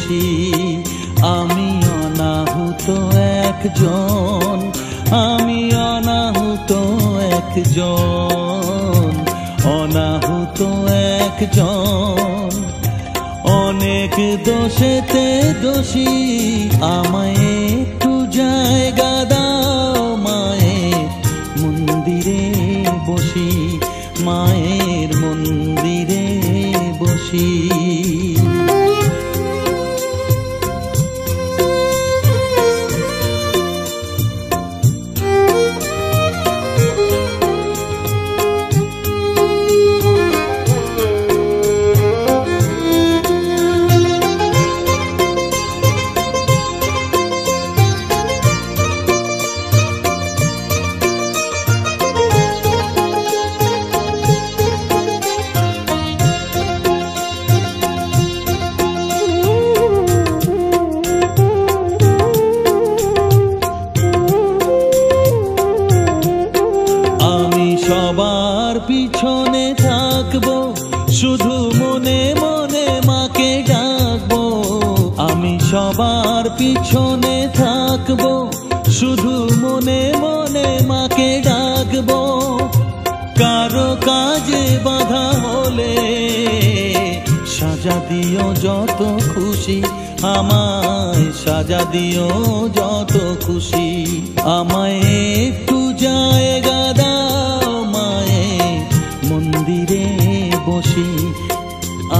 বসি। আমি অনাহুত একজন, আমি অনাহুত একজন, অনাহুত একজন। অনেক দোষেতে দোষী, আমায় একটু জায়গা দাও মায়ের মন্দিরে বসি, মায়ের মন্দিরে বসি। সবার পিছনে থাকবো, শুধু মনে মনে মাকে ডাকবো। আমি সবার পিছনে থাকবো, শুধু মনে মনে মাকে ডাকবো। কারো কাজে বাধা হলে সাজা দিও যত খুশি, আমায় সাজা দিও যত খুশি। আমায় একটু জায়গা দাও মায়ের মন্দিরে বসি।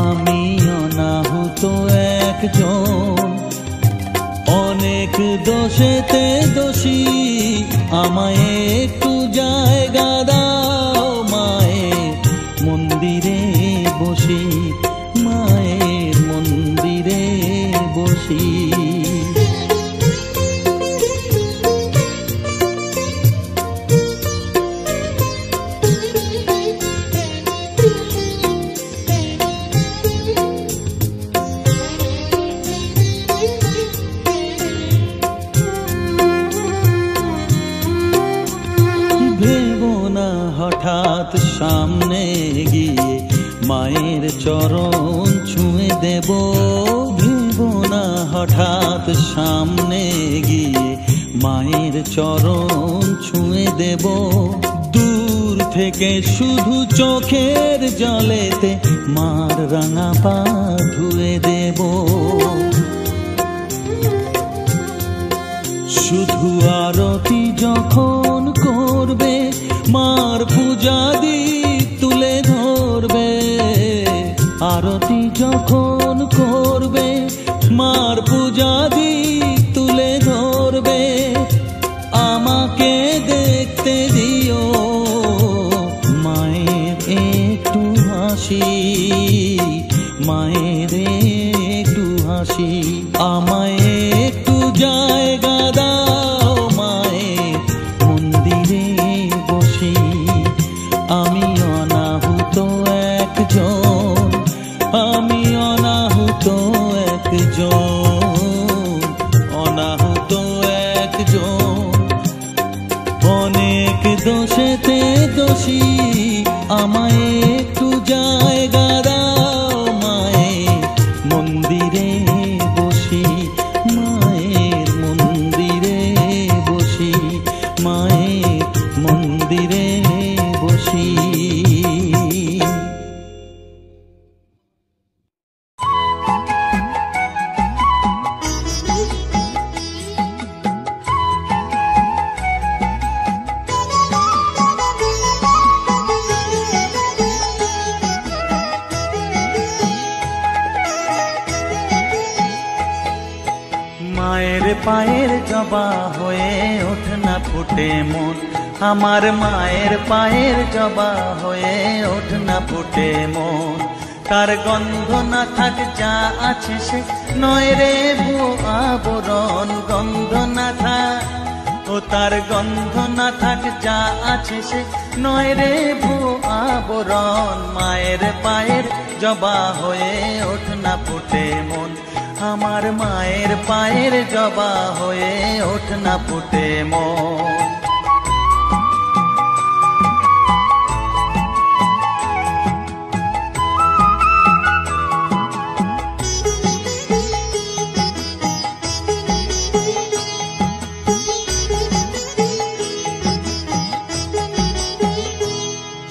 আমি অনাহুত একজন, অনেক দোষেতে দোষী। আমায় একটু জায়গা দাও মায়ের মন্দিরে বসি, মায়ের মন্দিরে বসি। হঠাৎ সামনে গিয়ে মায়ের চরণ ছুঁয়ে দেব, ভেবো না হঠাৎ সামনে গিয়ে মায়ের চরণ ছুঁয়ে দেব। দূর থেকে শুধু চোখের জলেতে মার রাঙা পা ধুয়ে দেব। শুধু আরতি যখন করবে, মার পূজা দীপ তুলে ধরবে। আরতি যখন করবে, মার পূজা দীপ তুলে ধরবে। আমাকে দেখতে দিও মায়ের একটু হাসি, মায়ের একটু হাসি। আমায় একটু জায়গা দাও মায়ের মন্দিরে বসি। আমি অনাহুত একজন, আমি অনাহুত একজন, অনাহুত একজন। অনেক দোষেতে দোষী, আমায় একটু জায়গা দাও মায়ের মন্দিরে বসি, মায়ের মন্দিরে বসি, মায়ের মন্দিরে বসি। মায়ের পায়ের জবা হয়ে ওঠ না ফুটে মন, আমার মায়ের পায়ের জবা হয়ে ওঠ না ফুটে মন। তার গন্ধ না থাক যা আছে সে নয় রে ভুয়ো আবরণ, গন্ধ না থাক ও তার গন্ধ না থাক যা আছে সে নয় রে ভুয়ো আবরণ। মায়ের পায়ের জবা হয়ে ওঠ না ফুটে মন, আমার মায়ের পায়ের জবা হয়ে ওঠ না ফুটে মন।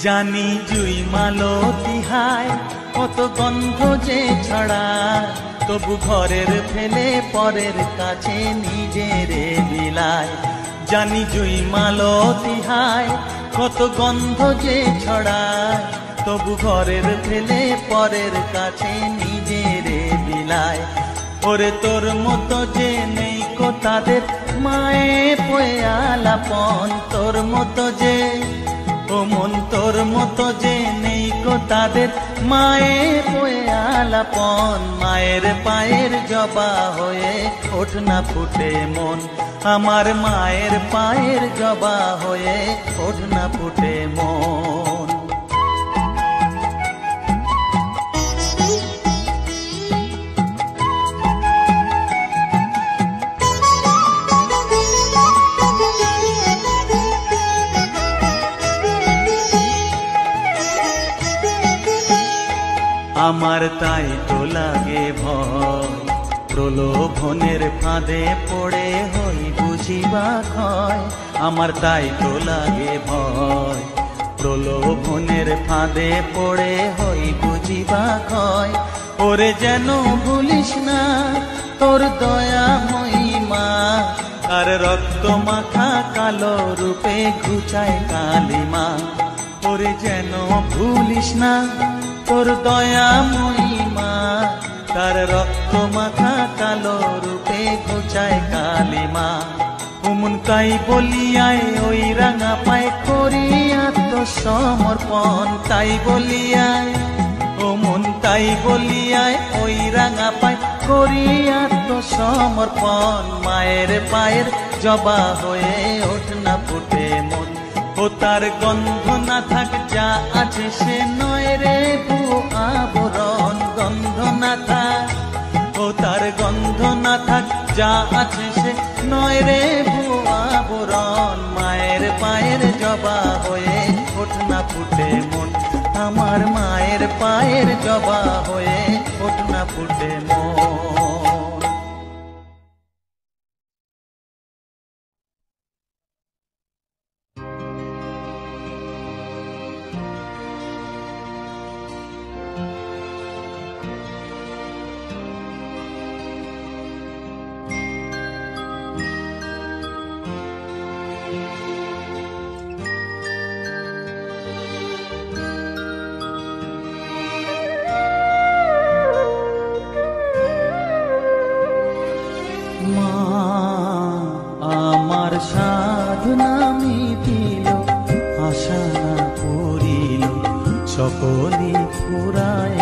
জানি জুই মালতী হায় কত গন্ধ যে ছড়ায়, তবু ঘরের ফেলে পরের কাছে নিজেরে বিলায়। জানি জুই মালতী হায় কত গন্ধ যে ছড়ায়, তবু ঘরের ফেলে পরের কাছে নিজেরে বিলায়। ওরে তোর মতো যে নেই কো তাদের মায়ে পয়ে আলাপন, তোর মতো যে ও মন তোর মতো যে নেই কো তাদের মায়ে পয়ে আলাপন। মায়ের পায়ের জবা হয়ে ওঠ না ফুটে মন, আমার মায়ের পায়ের জবা হয়ে ওঠ না ফুটে মন। আমার তাই তো লাগে ভয়, প্রলোভনের ফাঁদে পড়ে হই বুঝিবা ক্ষয়। আমার তাই তো লাগে ভয়, প্রলোভনের ফাঁদে পড়ে হই বুঝিবা ক্ষয়। ওরে যেন ভুলিস না তোর দয়া মহিমা, আর রক্ত মাখা কালো রূপে ঘুচায় কালিমা। ওরে যেন ভুলিস না তোর দয়া মহিমা, তার রক্ত মাখা কালো রূপে ঘুচায় কালিমা। উমন তাই বলিয়ায় ওই রাঙা পায় করি আত্মসমর্পণ, তাই বলিয়ায় ও মন তাই বলিয়ায় ওই রাঙা পায় করি আত্মসমর্পণ। মায়ের পায়ের জবা হয়ে ওঠ না ফুটে মন, ও তার গন্ধ না থাক যা আছে সে নয় রে ভুয়ো আবরণ। গন্ধ না থাক ও তার গন্ধ না থাক যা আছে সে নয় রে ভুয়ো আবরণ। মায়ের পায়ের জবা হয়ে ওঠ না ফুটে মন, আমার মায়ের পায়ের জবা হয়ে ওঠ না ফুটে মন। আমার সাধনা মিটিল, আশা না করিল, সকলই ফুরায়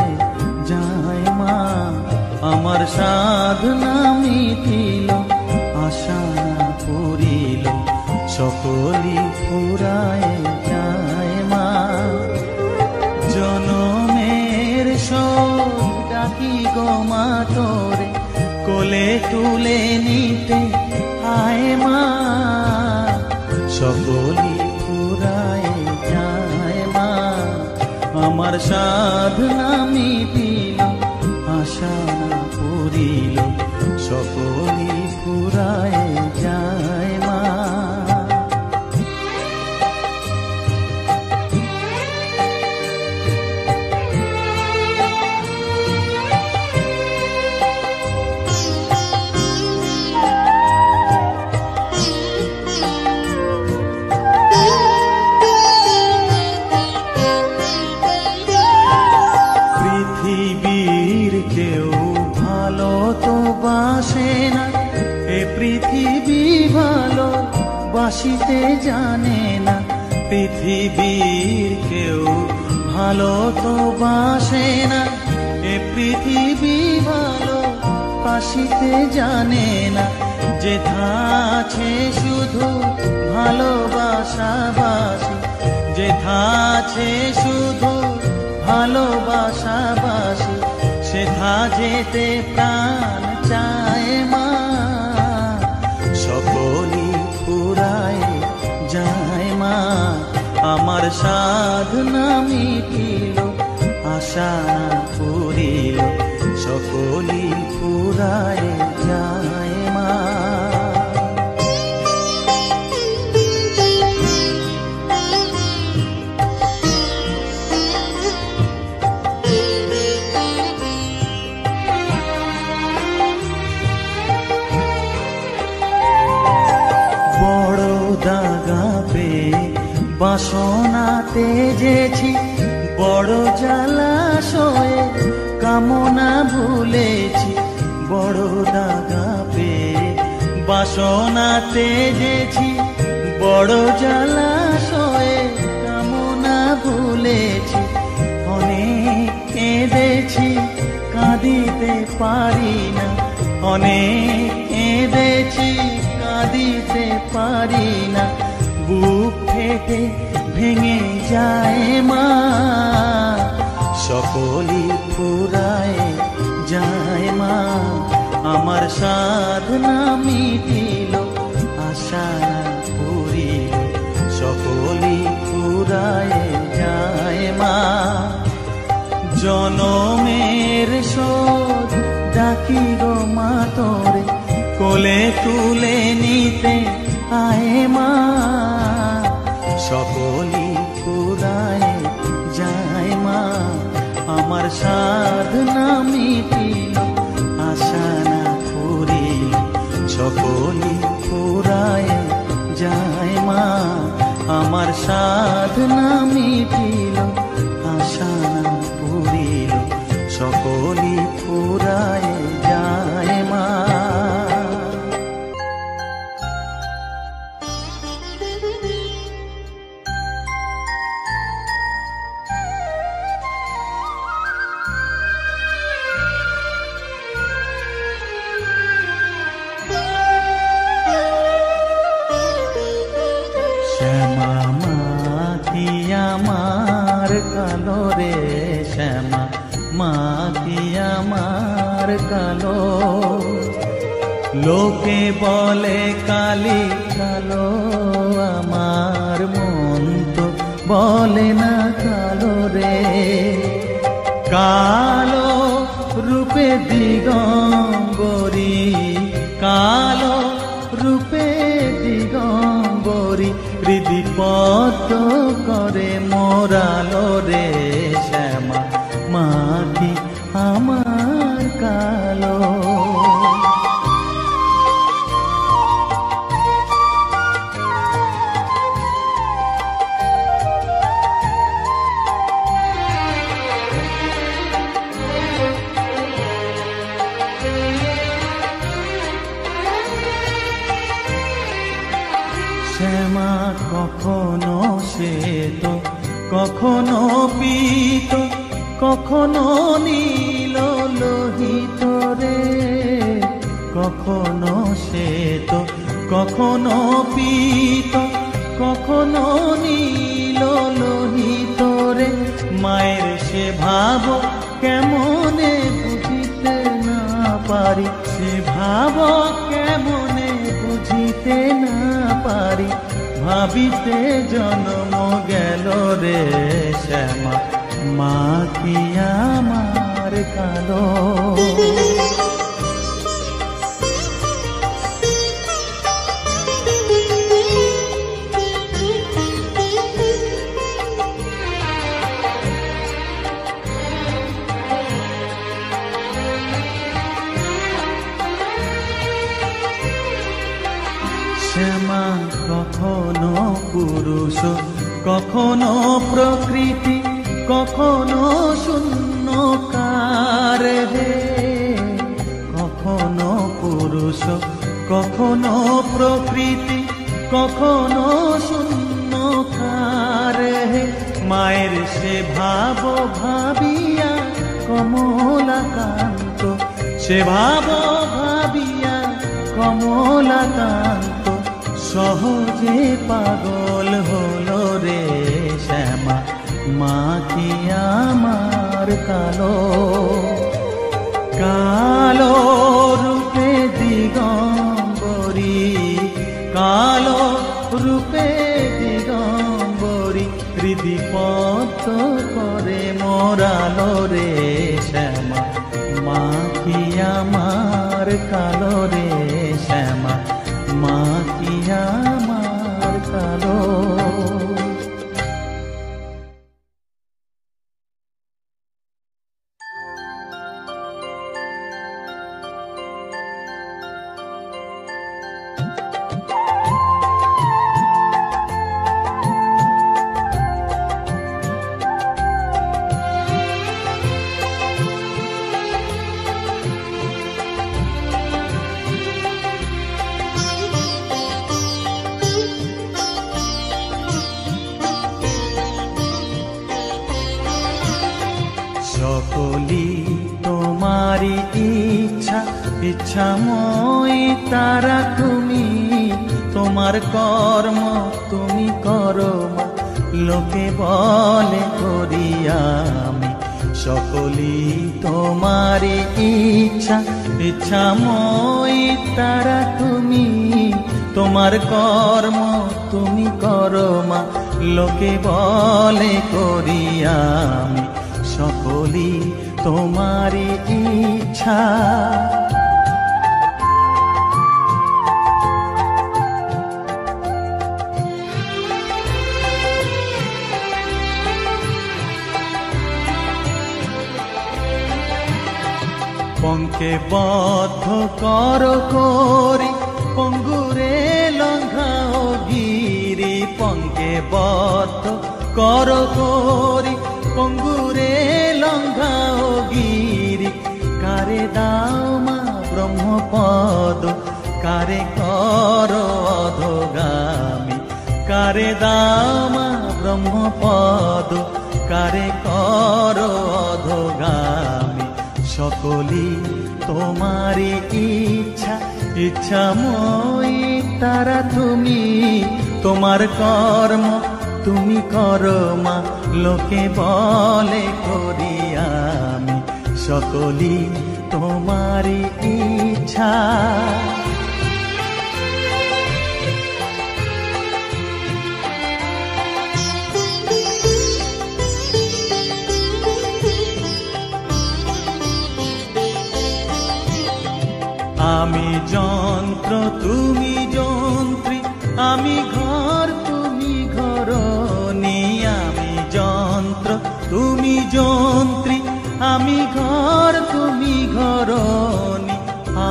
যায় মা। আমার সাধনা মিটিল, আশা না করিল, সকলই ফুরায় যায় মা। জনমের শোক ডাকি গো মা তোরে, কোলে তুলে নিতে আয় মা। সকলই ফুরায় যায় মা, আমার সাধনা মিটিল, আশা না করিল, সকলই ফুরায় যায় মা। পৃথিবী ভালো বাসিতে জানে না, পৃথিবীর কেউ ভালো তো বাসে না। এ পৃথিবী ভালো বাসিতে জানে না, যেথা আছে শুধু ভালোবাসাবাসি, যেথা আছে শুধু ভালোবাসাবাসি, সেথা যেতে প্রাণ চায় মা। সকলই ফুরায় যায় মা, আমার সাধনা মিটিল, আশা না করিল, সকলই ফুরায় যায় মা। দাগা পেয়ে বাসনা তেজেছি, বড় জলাশয়ে কামনা ভুলেছি। বড় দাগা পেয়ে বাসনা তেজেছি, বড় জলাশয়ে কামনা ভুলেছি। অনেক কেঁদেছি, কাঁদিতে পারি না। অনেক কেঁদেছি, কাঁদিতে পারি না। বুক ফেটে ভেঙে যায় মা, সকলই ফুরায় যায় মা। আমার সাধনা মিটিল, আশা পুরিল, সকলই ফুরায় যায় মা। জনমের শোধ ডাকি গো মা তোরে, কোলে তুলে নিতে আয় মা। সকলই ফুরায় যায় মা, আমার সাধনা মিটিল, আশা না পুরিল, সকলই ফুরায় যায় মা। আমার সাধনা মিটিল, আশা না পুরিল, সকলই ফুরায় যায় মা। শ্যামা মা কি আমার কালো রে, শ্যামা মা কি আমার কালো। লোকে বলে কালি কালো, আমার মন তো বলে না কালো রে। কালো রূপে দিগম্বরী, কালো রূপে দিগম্বরী, হৃদি পদ্ম করে মোরালো রে। শ্যামা মা কি আমার কালো। শ্যামা কখনো শ্বেত, কখনো পীত, কখনো নীল লোহিত রে। কখনো শ্বেত, কখনো পীত, কখনো নীল লোহিত রে। মায়ের সে ভাব কেমনে বুঝিতে না পারি, সে ভাব কেমনে বুঝিতে না পারি। ভাবিতে জন্ম গেল রে, শ্যামা মা কি আমার কালো। শ্যামা কখনো পুরুষ, কখনো প্রকৃতি, কখনো শূন্যকার হে। কখনো পুরুষ, কখনো প্রকৃতি, কখনো শূন্যকার হে। মায়ের সে ভাব ভাবিয়া কমলাকান্ত, সে ভাব ভাবিয়া কমলাকান্ত, সহজে পাগল হলো রে। শ্যামা মা কি আমার কালো। কালো রূপে দিগম্বরী, কালো রূপে দিগম্বরী, হৃদি পদ্ম করে মোরালো রে। শ্যামা মা কি আমার কালো রে, শ্যামা মা কি আমার কালো। তোমারি ইচ্ছা ইচ্ছাময়ী তারা তুমি, তোমার কর্ম তুমি করো মা, লোকে বলে করি আমি সকলি তোমারি ইচ্ছা ইচ্ছাময়ী তারা তুমি, তোমার কর্ম তুমি করো মা, লোকে বলে করি আমি সকলি তোমারি ইচ্ছা। পঙ্কে বদ্ধ কর করি পঙ্গুরে লঙ্ঘাও গিরি, পঙ্কে বদ্ধ কর করি পঙ্গুরে লঙ্ঘাও গিরি, কারে দাও মা ব্রহ্মপদ কারে কর অধোগামী, কারে দাও মা ব্রহ্মপদ কারে কর অধোগামী, সকলি তোমারি ইচ্ছা ইচ্ছাময়ী তারা তুমি, তোমার কর্ম তুমি করো মা, লোকে বলে করি আমি সকলি তোমারি ইচ্ছা। আমি যন্ত্র তুমি যন্ত্রী, আমি ঘর তুমি ঘরণী, আমি যন্ত্র তুমি যন্ত্রী, আমি ঘর তুমি ঘরণী,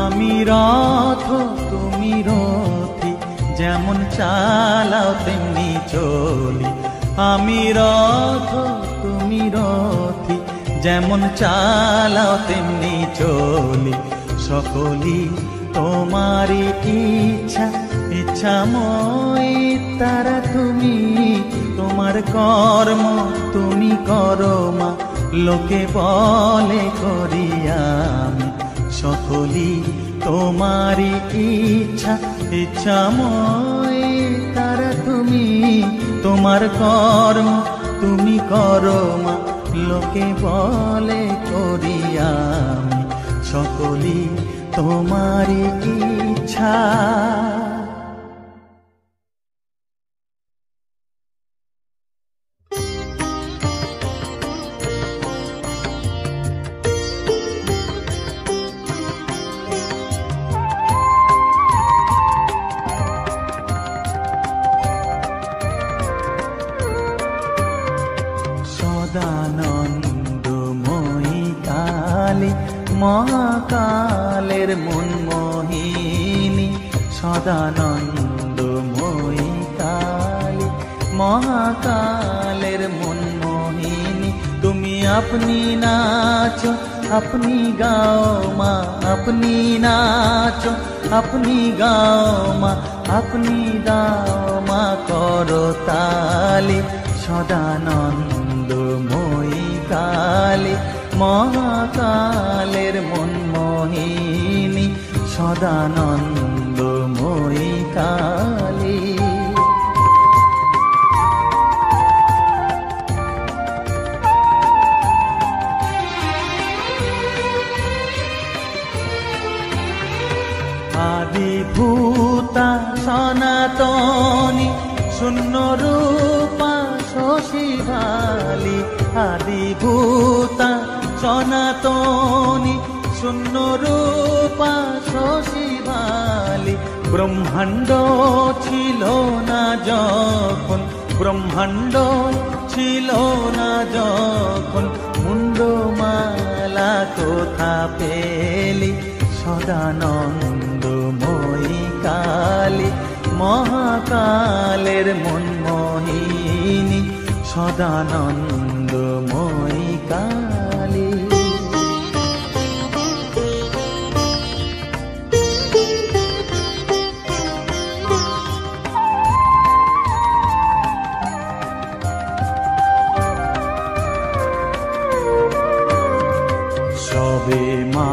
আমি রথ তুমি রথী, যেমন চালাও তেমনি চলি, আমি রথ তুমি রথী, যেমন চালাও তেমনি চলি, সকলি তোমারি ইচ্ছা ইচ্ছাময়ী তারা তুমি, তোমার কর্ম তুমি করো মা, লোকে বলে করি আমি সকলি তোমারি ইচ্ছা ইচ্ছাময়ী তারা তুমি, তোমার কর্ম তুমি করো মা, লোকে বলে করি আমি সকলি তোমারি ইচ্ছা। সদানন্দময়ী কালী মহাকালের মনমোহিনী, সদানন্দময়ী কালী মহাকালের মনমোহিনী, তুমি আপনি নাচো আপনি গাও মা, আপনি নাচো আপনি গাও মা, আপনি দাও মা করো তালি, সদানন্দময়ী কালী মহাকালের মনমোহিনী, সদানন্দময়ী কালী। আদিভূতা সনাতনী শূন্য রূপা শশীভালি, আদিভূতা সনাতনী শূন্য রূপা শশীভালি, ব্রহ্মাণ্ড ছিল না যখন, ব্রহ্মাণ্ড ছিল না যখন, মুন্ডমালা কোথা পেলি, সদানন্দময়ী কালী মহাকালের মনমোহিনী, সদানন্দময়ী কালী। সবে মা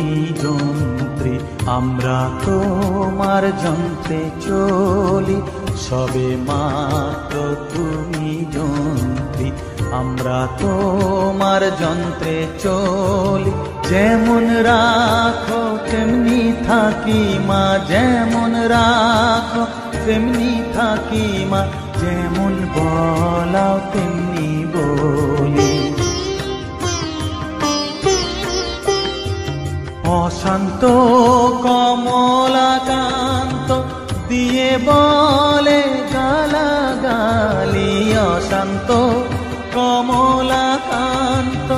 তুমি যন্ত্রী, আমরা তোমার যন্ত্রে চলি, সবে মাত্র তুমি যন্ত্রী, আমরা তোমার যন্ত্রে চলি। যেমন রাখো তেমনি থাকি মা, যেমন রাখো তেমনি থাকি মা, যেমন বলাও তেমনি বলি। অশান্ত কমলাকান্ত দিয়ে বলে গালাগালি, অশান্ত কমলাকান্ত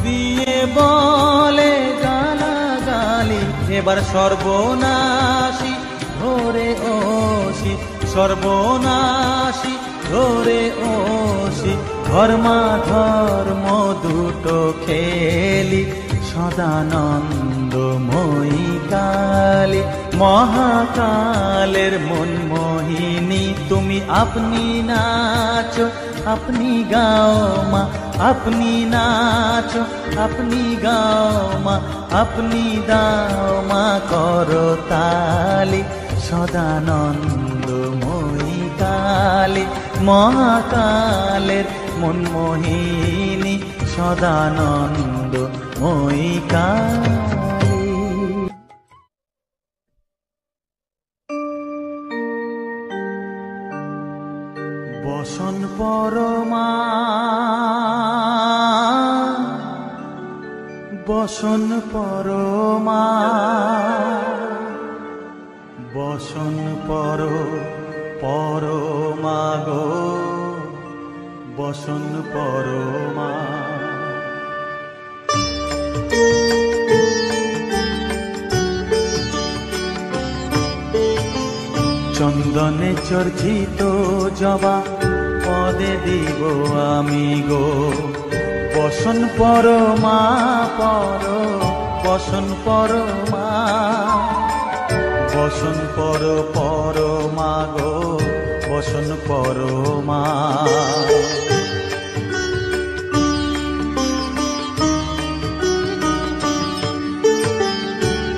দিয়ে বলে গালাগালি। এবার সর্বনাশী ধরে ওসি, সর্বনাশী ধরে ওসি, ধর্মাধর্ম দুটো খেলি, সদানন্দময়ী কালী। মহাকালের মন মোহিনী তুমি, আপনি নাচো আপনি গাও মা, আপনি নাচো আপনি গাও মা, আপনি দাও মা করতালি। সদানন্দময়ী কালী, মহাকালের মন মোহিনী, সদানন্দময়ী কালী। বসন পরমা, বসন পরমা, বসন পরমা গো, বসন পরমা। চন্দনে চর্চিত জবা পদে দিব আমি গো, বসন পরমা বসন পরমা, বসন পরমা গো, বসন পরমা।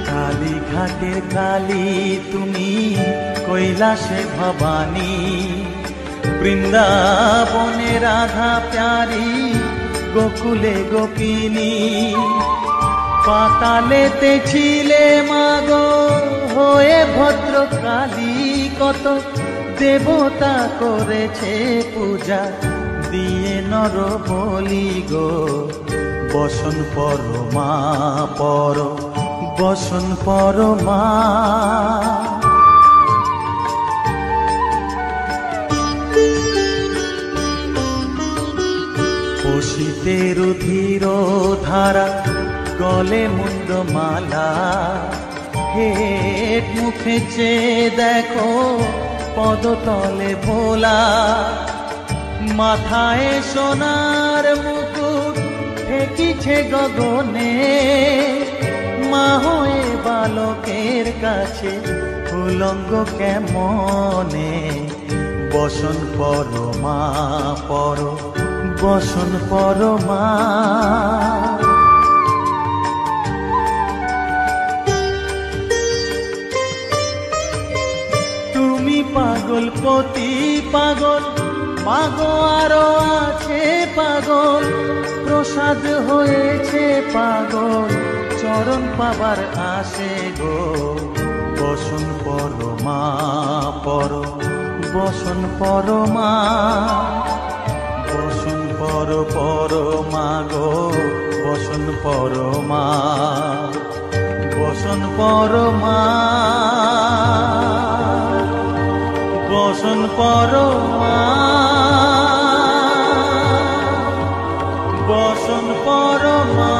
কালীঘাটের কালী তুমি, কৈলাসে ভবানী, বৃন্দাবনে রাধা প্যারি, গোকুলে গোপিনী। পাতালেতে ছিলে মাগো হয়ে ভদ্রকালী, কত দেবতা করেছে পূজা দিয়ে নর বলি গো, বসন পরমা বসন পরমা। পশিতে রুধির ধারা, গলে মুন্ডমালা, হেট মুখে চেয়ে দেখো পদতলে ভোলা। মাথায় সোনার মুকুট ঠেকিছে গগনে, মা হয়ে বালকের কাছে উলঙ্গ কেমনে, বসন পরমা বসন পরমা। তুমি পাগল পতি পাগল, মাগো আরো আছে পাগল, প্রসাদ হয়েছে পাগল, চরণ পাবার আসে গো, বসন পরমা বসন পরমা। বসন পরমা গো, বসন পরমা, বসন পরমা, বসন পরমা, বসন পরমা।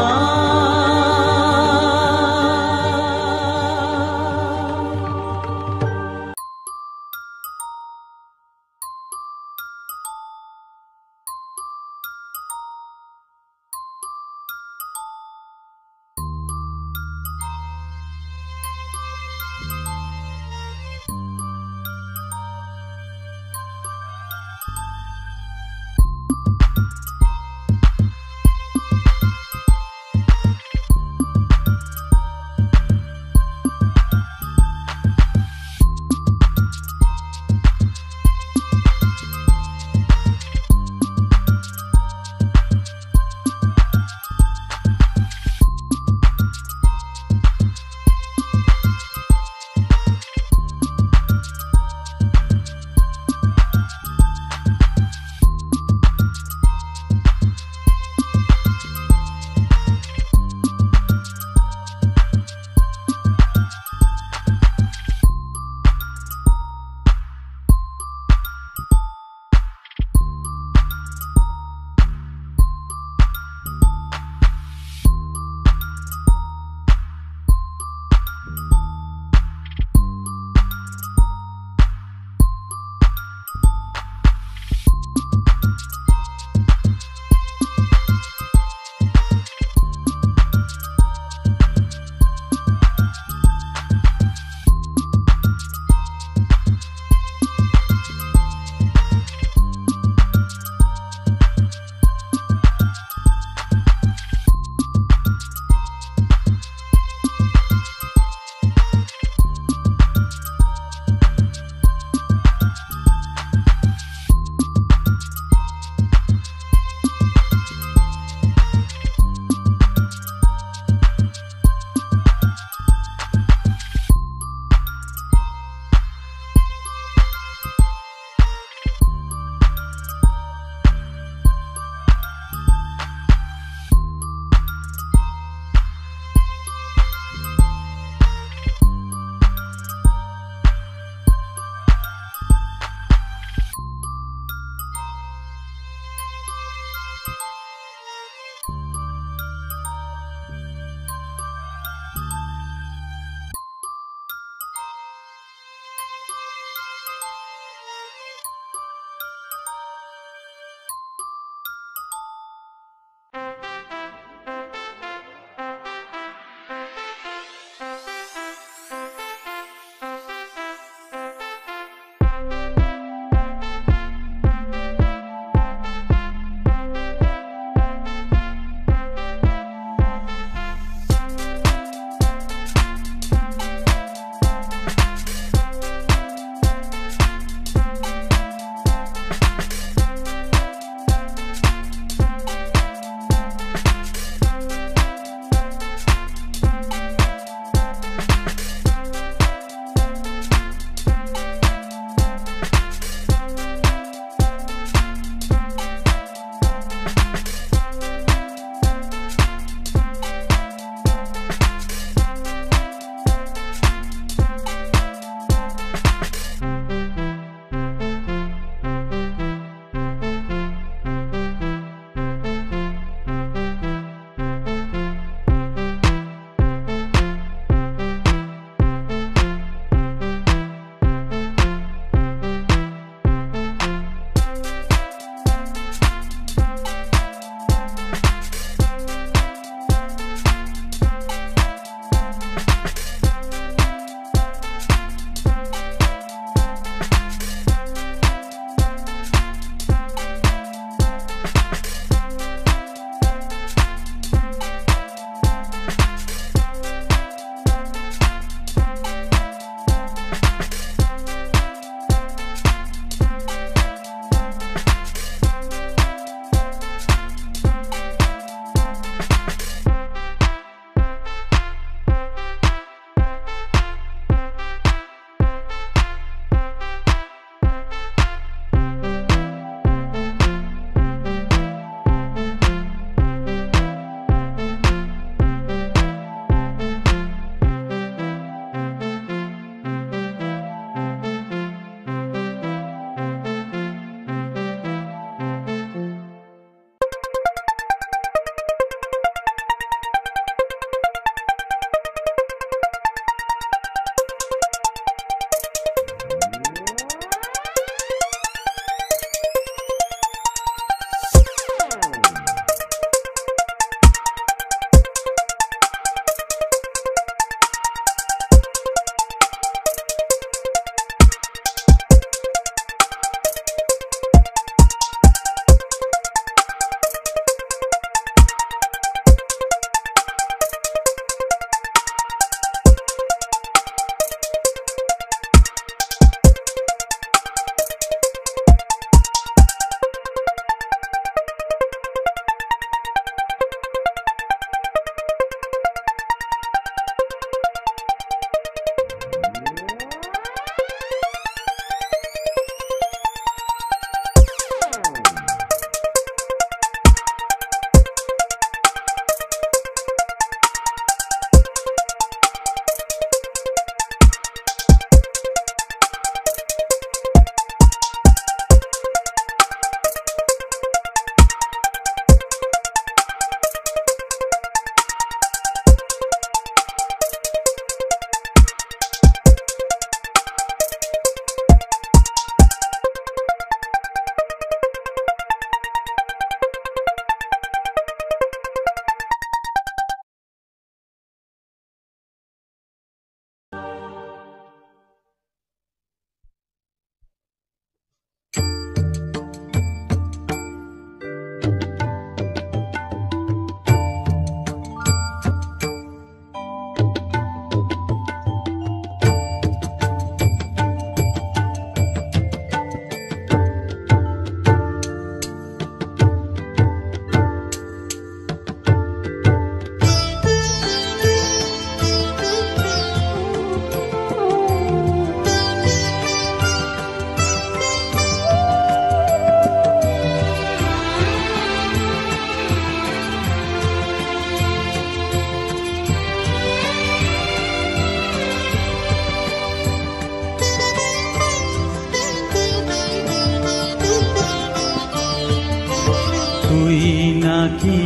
নাকি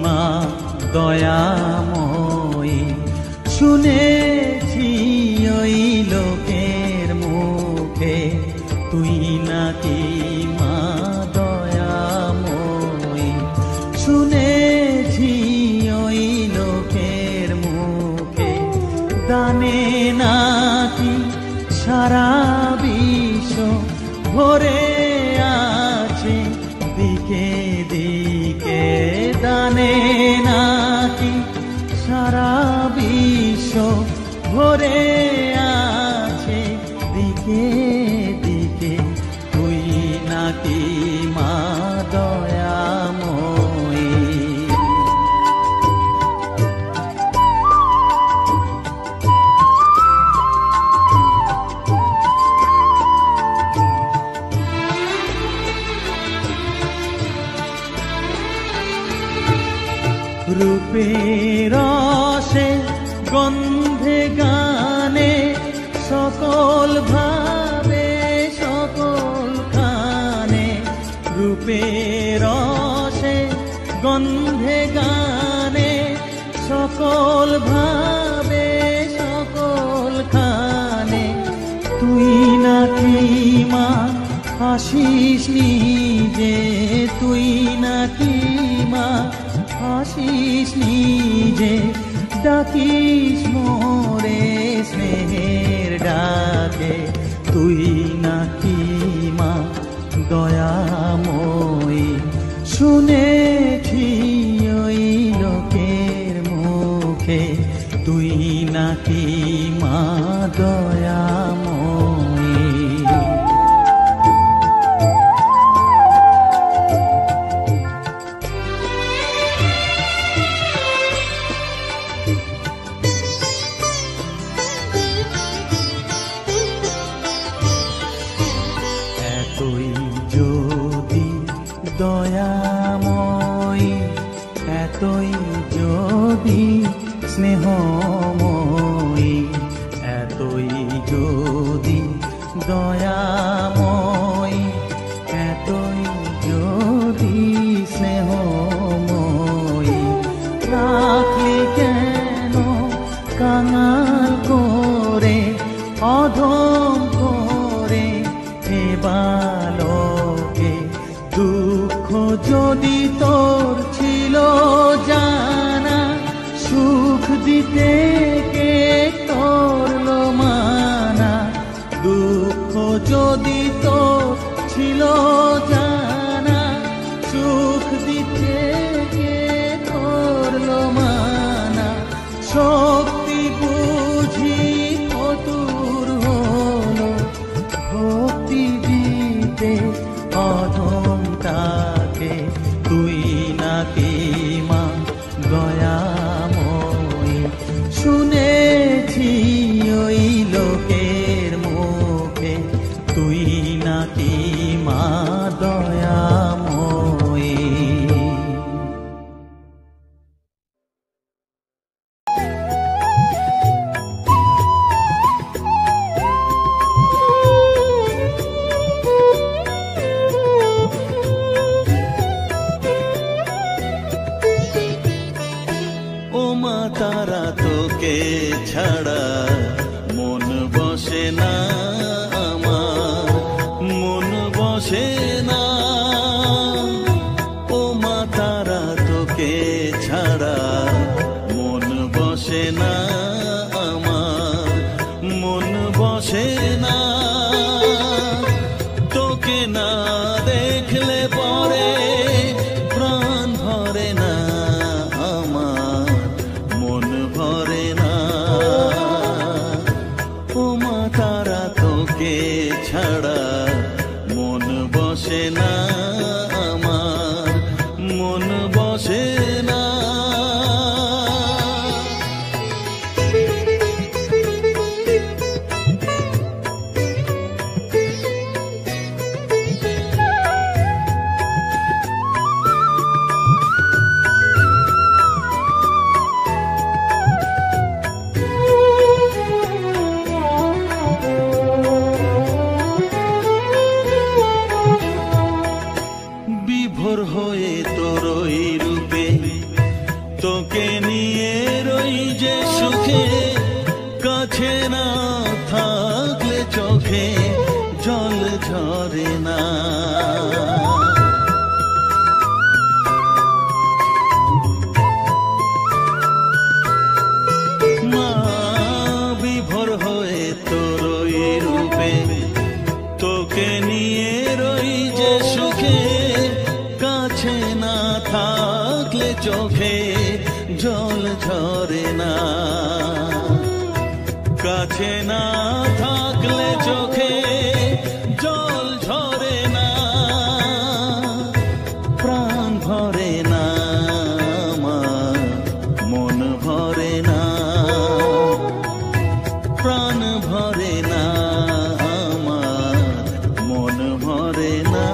মা দয়াময়ী, শুনেছি ওই লোকের মুখে তুই নাকি মা দয়াময়ী, শুনেছি ওই লোকের মুখে দানে নাকি সারা বিশ্ব ভরে আছে দিকে দিকে, দানে নাকি সারা বিশ্ব ভরে আছে দিকে দিকে, তুই নাকি মা দয়াময়ী। রূপের রসে গন্ধে গানে সকল ভাবে সকল খানে, রূপের রসে গন্ধে গানে সকল ভাবে সকল খানে, তুই নাকি মা আসিস নিজে, তুই নাকি মা আসিস নিজে, ডাকিস মোরে স্নেহের ডাকে, তুই নাকি মা দয়াময়ী, শুনেছি ওই লোকের মুখে তুই নাকি মা দয়াময়ী। এতই যদি দয়াময়ী, এতই যদি স্নেহময়ী, এতই যদি দয়াময়ী, এতই যদি স্নেহময়ী, রাখলি কেন কাঙাল করে অধম করে হে বালকে, দুঃখ যদি তোর ছিল জানা, সুখ দিতে কে করলো মানা, দুঃখ যদি তোর ছিল জানা, সুখ দিতে কে করলো মানা, শক্তি বুঝি কতুর কাছে না থাকলে চোখে জল ঝরে না। মা বিভোর হয়ে তোর রূপে তোকে নিয়ে রই যে সুখে, কাছে না থাকলে চোখে জল ঝরে না। কাছে না থাকলে চোখে জল ঝরে না, প্রাণ ভরে না আমার, মন ভরে না, প্রাণ ভরে না আমার, মন ভরে না।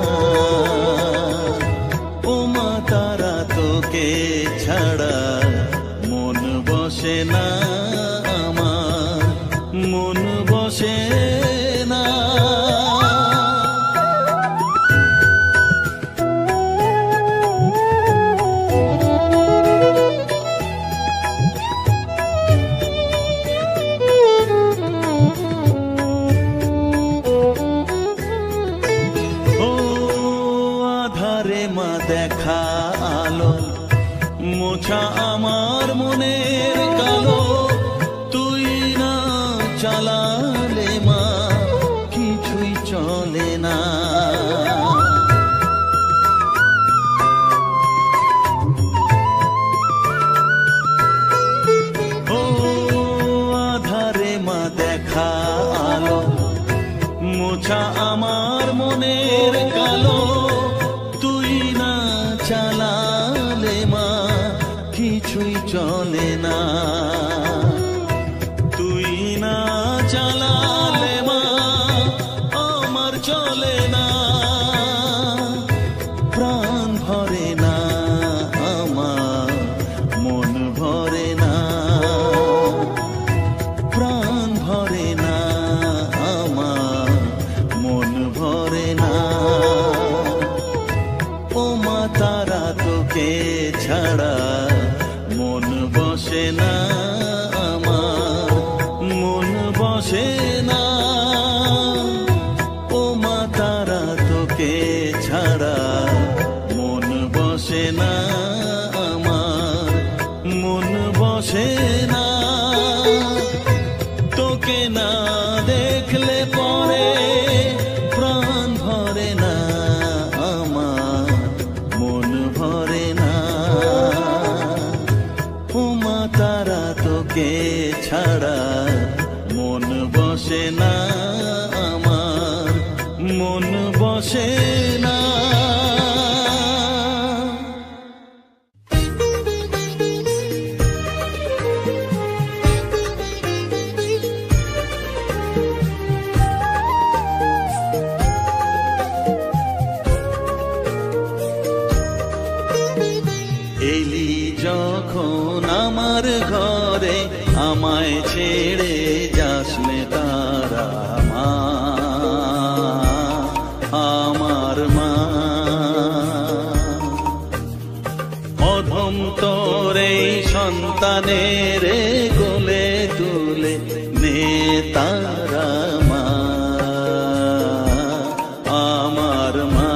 ও মা তারা তোকে ছাড়া মন বসে না আমার, মন বসে না। ও আধারে মা দেখা আলো, মোছা আমার মনের কালো, তুই না চালালে মা কিছুই চলে না। ও আধারে মা দেখা আলো, মোছা আমার মনের কালো, তুই না চালালে মা কিছুই চলে না। তুই না চালালে মা আমার চলে না, প্রাণ ভরে না আমার, মন ভরে না, প্রাণ ভরে না আমার, মন ভরে না। ও মা তারা তোকে ছাড়া মন বসে না আমার, মন বসে না। ও মা তারা তোকে ছাড়া মন বসে না আমার, মন বসে না। তোকে না দেখলে পরে প্রাণ ভরে না আমার, মন ভরে না। ও মা তারা তোকে ছাড়া মন বসে না আমার, মন বসে না। এলি যখন আমার ঘরে, আমায় ছেড়ে যাস নে তারা মা, আমার মা। অধম তোর এই সন্তানের কোলে তুলে নে তারা মা, আমার মা।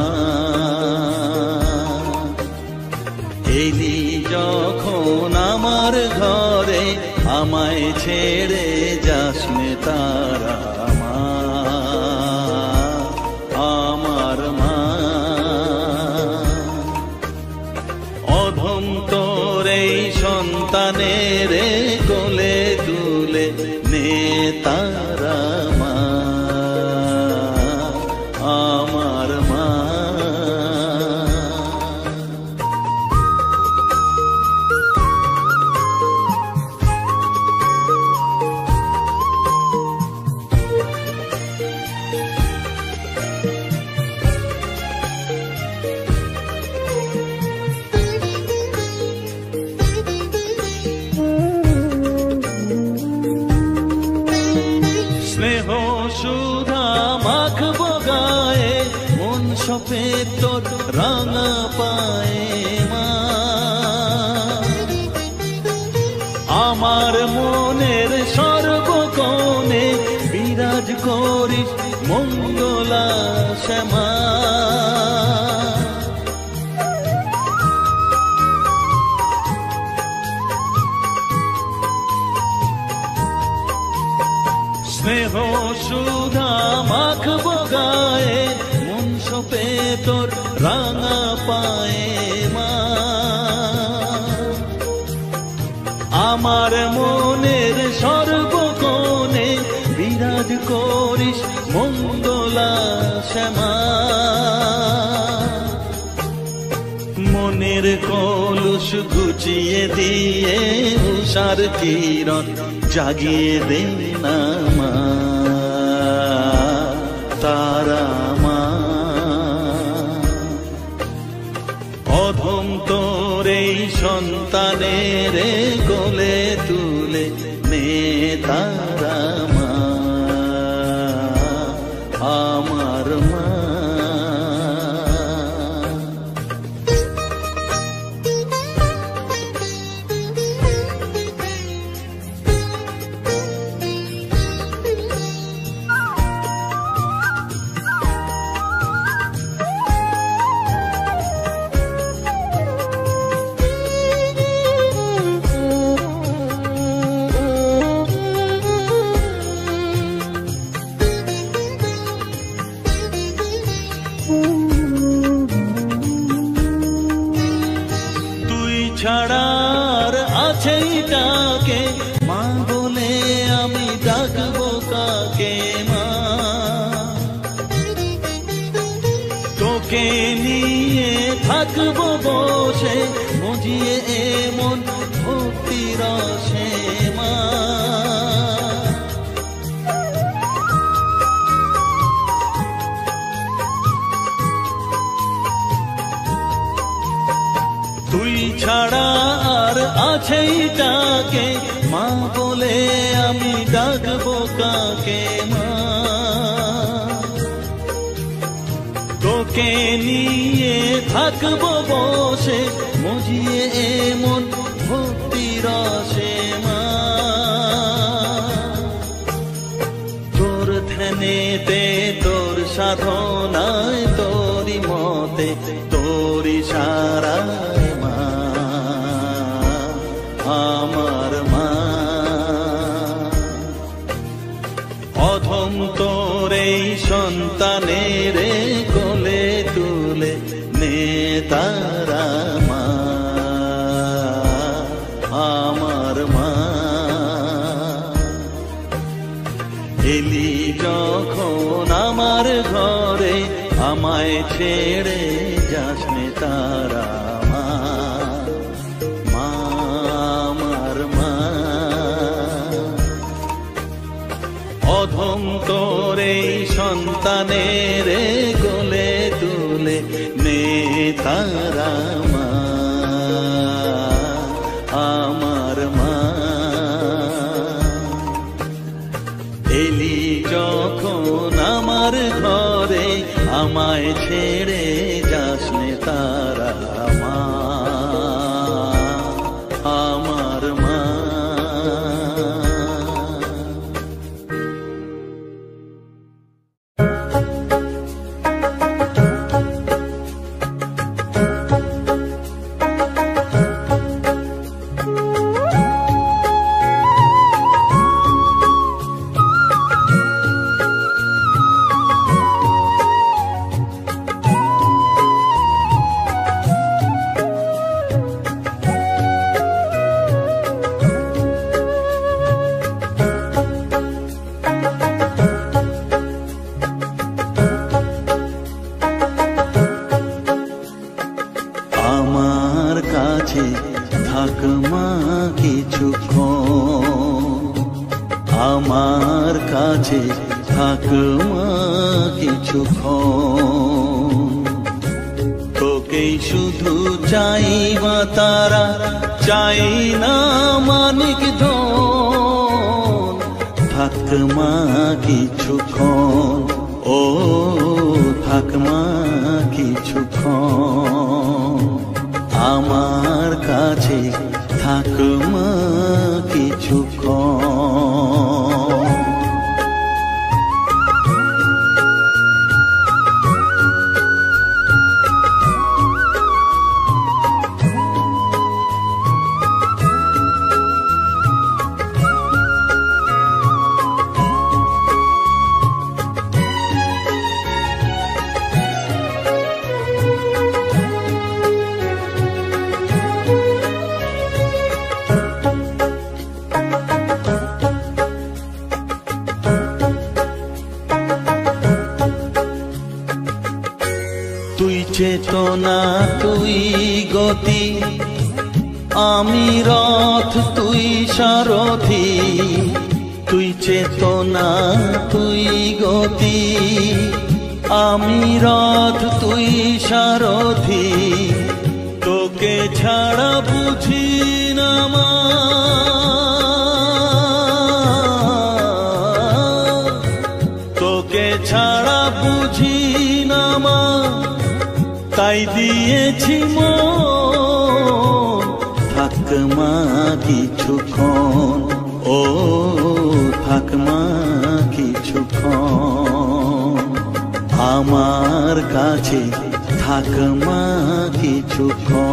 এলি যখন আমার ঘরে, আমায় ছেড়ে যাস নে তারা মা, আমার মা। অধম তোর এই সন্তানের কোলে তুলে নে তারা মা, আমার মা। স্নেহ সুধা মাখবো গায়ে, মন সপে তোর রাঙা পায়ে মা। আমার মনের সর্বকর করিস মঙ্গলা শ্যামা। স্নেহ সুধা মাখবো গায়ে, মন সপে তোর রাঙা পায়ে মা। আমার মনের সর্বকোণে বিরাজ করিস মঙ্গলা শ্যামা। মনের কলুষ ঘুচিয়ে দিয়ে উষার কিরণ জাগিয়ে দে না মা তারা মা। অধম তোর এই সন্তানের কোলে তুলে নে তারা মা আমার মা। ছাড়ার আছেই তাকে মা বলে আমি ডাকবো কাকে মা। তোকে নিয়ে থাকবো বসে মজিয়ে এমন ভক্তি রসে মা। তুই ছাড়া আর আছেই তাকে মা বলে আমি ডাকবো কাকে মা। তোকে নিয়ে থাকবো বসে মজিয়ে এমন ভক্তি রসে মা। তোর ধ্যানেতে তোর সাধনায় তোরি মতে তোরি সারায় আমার মা। অধম তোর এই সন্তানের কোলে তুলে নে তারা মা আমার মা। এলি যখন আমার ঘরে আমায় ছেড়ে যাস নে তারা মা আমার মা। অধম তোর এই সন্তানের কোলে তুলে নে তারা মা আমার মা। এলি যখন আমার ঘরে আমায় ছেড়ে যাস নে তারা মা আমার মা। থাক মা কিছুক্ষণ, আমার কাছে থাক মা কিছুক্ষণ। তোকেই শুধু চাই মা তারা, চাই না মানিক ধন। থাক মা কিছুক্ষণ, ও থাক মা কিছুক্ষণ, আমার কাছে থাক মা কিছুক্ষণ। চেতনা তুই গতি, আমি রথ তুই সারথি। তুই চেতনা তুই গতি, আমি রথ তুই সারথি। তোকে ছাড়া বুঝি না মা, তোকে ছাড়া বুঝি না মা, তাই দিয়েছি মন। থাক মা কিছুক্ষণ, ও থাক মা কিছুক্ষণ, আমার কাছে থাক মা কিছুক্ষণ।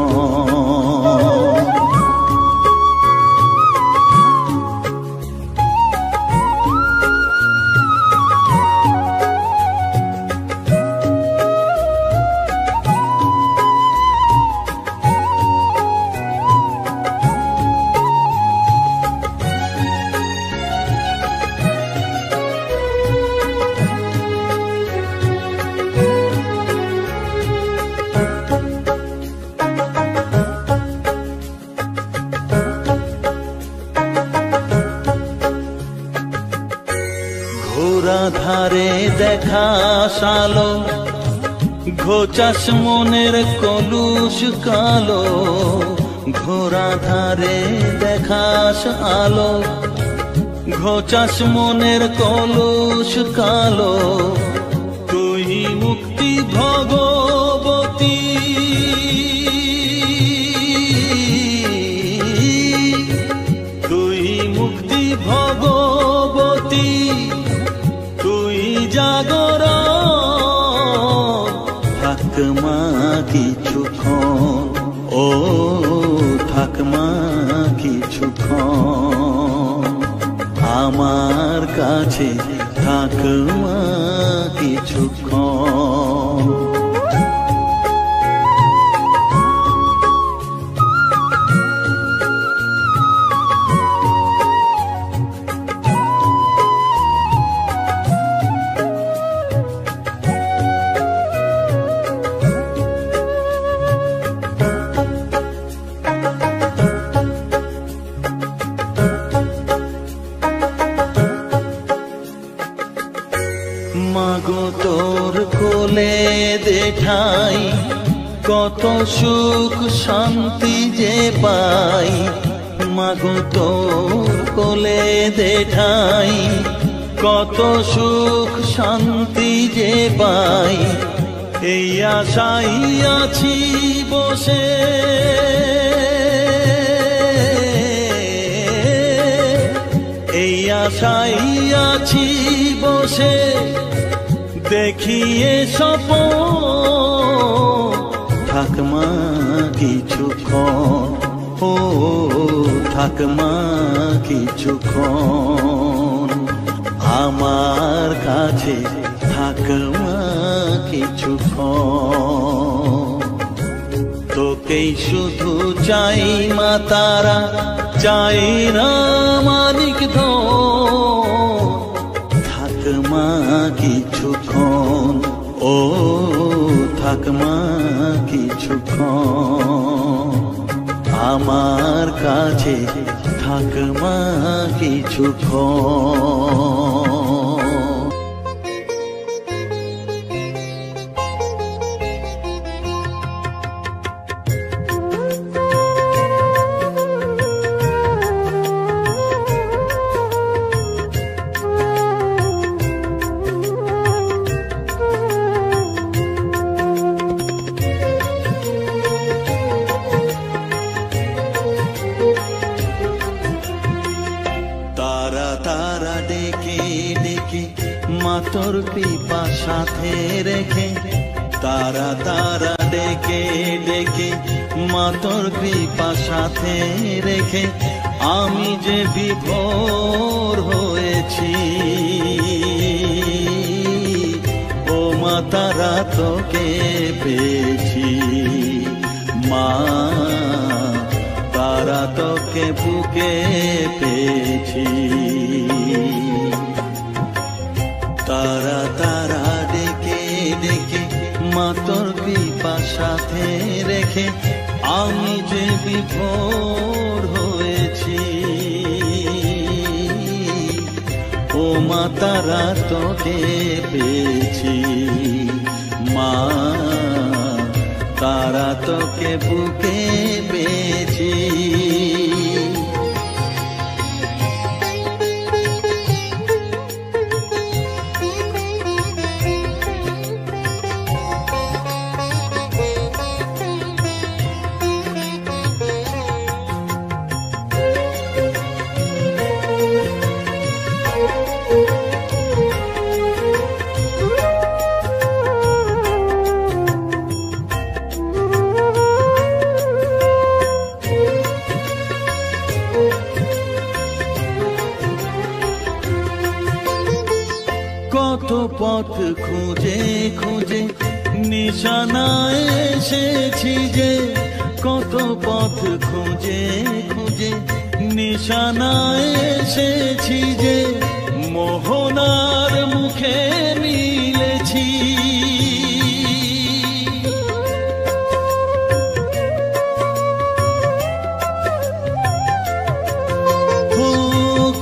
ঘোরা ধারে দেখা সালো, ঘোচাস মনের কলুষ কালো। ঘোরা ধারে দেখাস আলো, ঘোচাস মনের কলুষ কালো। তুই মুক্তি ভগবতী, তুই মুক্তি ভগবতী, তুই জাগরণ। থাক মা কিছুক্ষণ, ও থাক মা কিছুক্ষণ, আমার কাছে থাক মা কিছুক্ষণ। মাগো তোর কোলে দেঠাই, কত সুখ শান্তি যে পাই। মাগো তোর কোলে দেঠাই, কত সুখ শান্তি যে পাই। এই আশাই আছি বসে, এই আশাই আছি বসে, দেখিয়ে স্বপন। থাক মা কিছুক্ষণ, ও থাক মা কিছুক্ষণ, আমার কাছে থাক মা কিছুক্ষণ। তোকেই শুধু চাই মা তারা, চাই না মানিক ধন। থাক মা কিছুক্ষণ, ও থাক মা কিছুক্ষণ, আমার কাছে থাক মা কিছুক্ষণ। তোর কৃপা সাথে রেখে, তারা তারা ডেকে ডেকে, মা তোর কৃপা সাথে রেখে, আমি যে বিভোর হয়েছি। ও মা তারা তোকে পেয়েছি, মা তারা তোকে বুকে পেয়েছি। তারা তারা ডেকে ডেকে, মা তোর কৃপা বিভোর হয়েছি। ও মা তারা তোকে পেয়েছি, মা তারা তোকে বুকে পেয়েছি। কত পথ খুঁজে খুঁজে নিশানায় এসেছি যে, কত পথ খুঁজে খুঁজে নিশানায় এসেছি যে, মোহনার মুখে মিলেছি।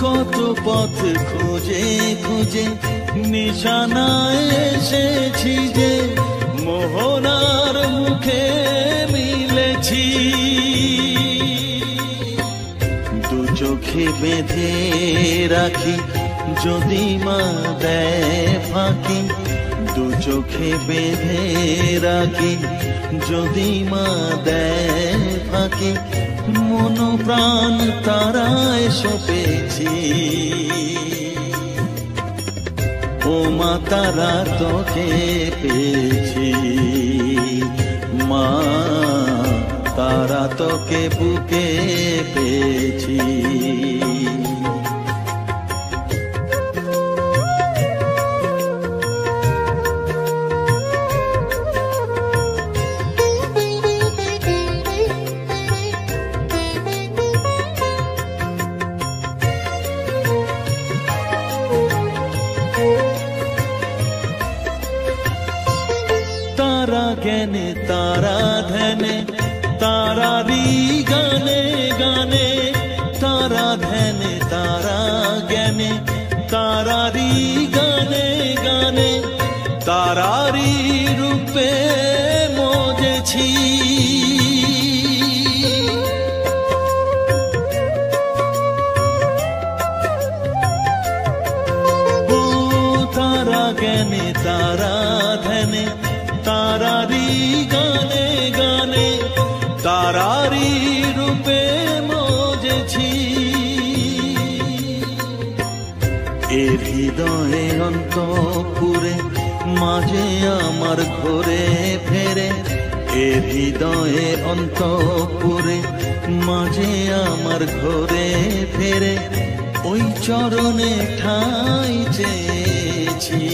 কত পথ খুঁজে খুঁজে নিশানায় এসেছি যে, মোহনার মুখে মিলেছি। দু চোখে বেঁধে রাখি যদি মা দেয় ফাঁকি, দু চোখে বেঁধে রাখি যদি মা দেয় ফাঁকি, মন প্রাণ তারায় সপেছি। ও মা তারা তোকে পেয়েছি, মা তারা তোকে বুকে পেয়েছি। तारा ज्ञाने तारा ध्याने तारारी गाने गाने, तारा ध्याने तारा ज्ञाने तारारी गाने गाने, तारारी रूपे मोजेছি। ओ तारा ज्ञाने तारा ध्याने तारारी गाने गाने, तारारी रूपे मोजेছি। এর হৃদয়ে অন্তপুরে মাঝে আমার ঘরে ফেরে, এর হৃদয়ে অন্তপুরে মাঝে আমার ঘরে ফেরে, ওই চরণে ঠাঁই চেয়েছি।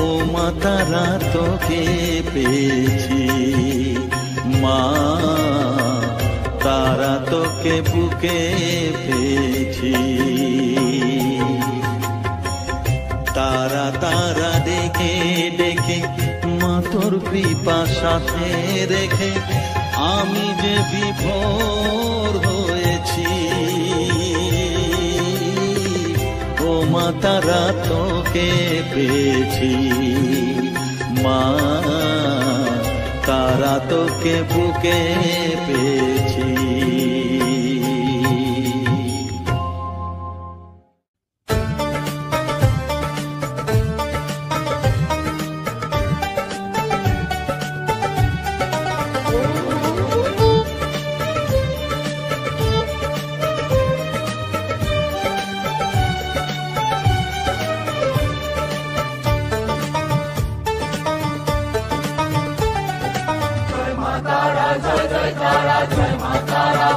ও মা তারা তোকে পেয়েছি, মা তারা তোকে বুকে পেয়েছি। তারা তারা ডেকে ডেকে মা তোর কৃপা সাথে রেখে আমি যে বিভোর হয়েছি। ও মা তারা তোকে পেয়েছি, মা তারা তোকে বুকে পেয়েছি। জয় মা তারা, জয় জয় তারা, জয় মা তারা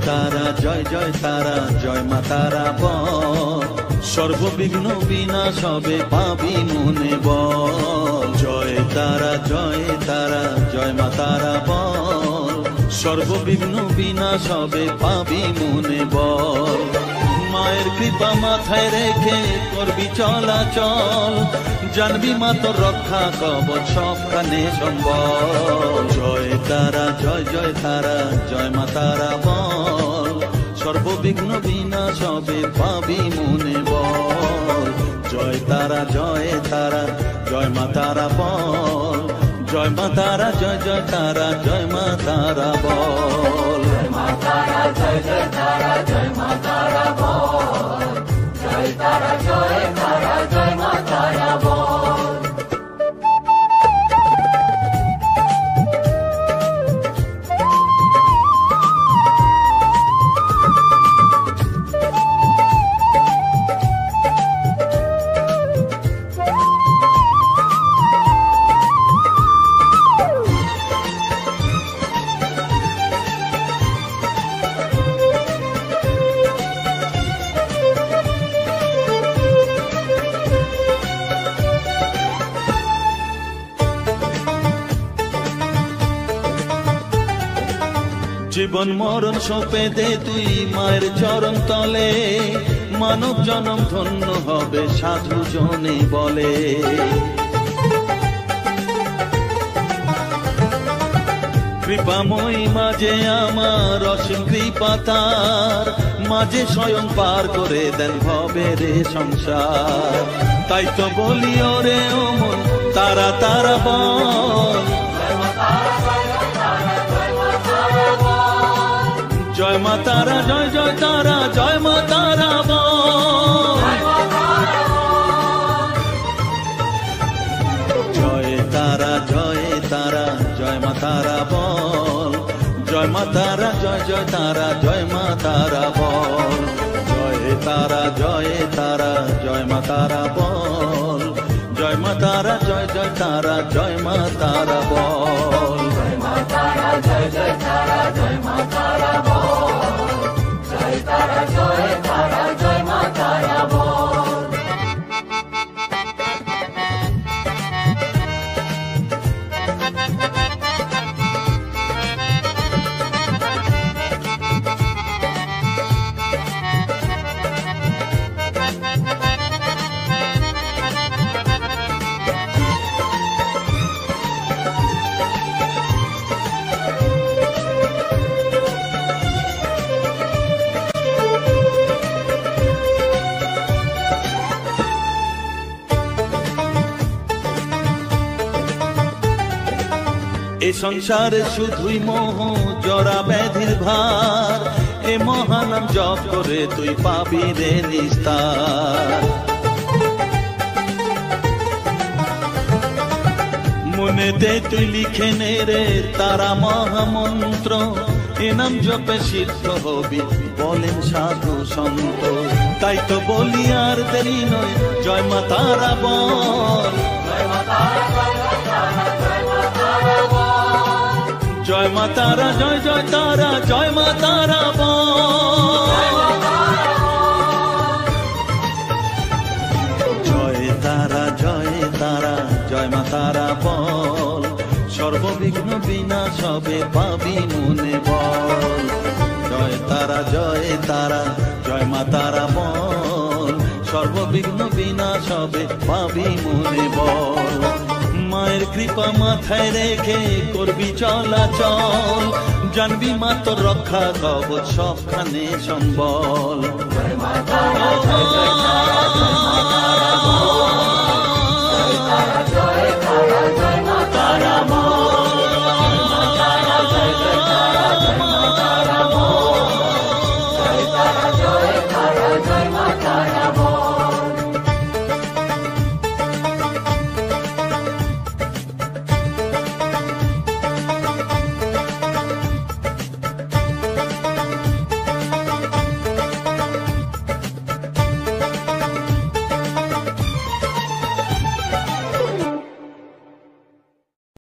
তারা জয় জয় তারা জয় মা তারা বল সর্ববিঘ্ন বিনাশ হবে পাবি মনে বল জয় তারা জয় মা তারা বল সর্ববিঘ্ন বিনাশ হবে পাবি মনে বল মায়ের কৃপা মাথায় রেখে করবি চলাচল জানবি মা তোর রক্ষা কবচ সবখানে সম্বল জয় তারা জয় তারা জয় মা তারা বল সর্ববিঘ্ন বিনাশ হবে পাবি মনে বল জয় তারা জয় মা তারা বল জয় মা তারা জয় তারা জয় মা তারা বল মা তারা জয় তারা জয় মা তারা বল জয় তারা জয় মা তারা বল জীবন মরণ সঁপে দে তুই মায়ের চরণ তলে মানব জনম ধন্য হবে সাধু জনে বলে কৃপাময়ী মাঝে আমার অসীম কৃপা তার মাঝে স্বয়ং পার করে দেন ভবের সংসার তাই তো বলি ওরে ও মন তারা তারা বল জয় মা তারা জয় তারা জয় মা তারা বল জয় তারা জয় মা তারা বল জয় মা তারা জয় তারা জয় মা তারা বল জয় তারা জয় মা তারা বল জয় মা তারা জয় তারা জয় মা তারা বল জয় মা তারা জয় তারা জয় মা তারা বল জয় তারা জয় মা তারা বল এ সংসারে শুধুই মোহ জরা ব্যাধির ভার এ মহানাম জপ করে তুই পাবি রে নিস্তার মনেতে তুই লিখে নে রে তারা মহামন্ত্র এ নাম জপে সিদ্ধ হবি বলেন সাধু সন্ত তাই তো বলি আর দেরি নয় জয় মা তারা বল জয় মা তারা জয় তারা জয় মা তারা বল জয় তারা জয় মা তারা বল সর্ববিঘ্ন বিনাশ হবে পাবি মনে বল জয় তারা জয় মা তারা বল সর্ববিঘ্ন বিনাশ হবে পাবি মনে বল মায়ের কৃপা মাথায় রেখে করবি চলাচল জানবি মা তোর রক্ষা কবচ সবখানে সম্বল জয় মা তারা জয় তারা জয় মা তারা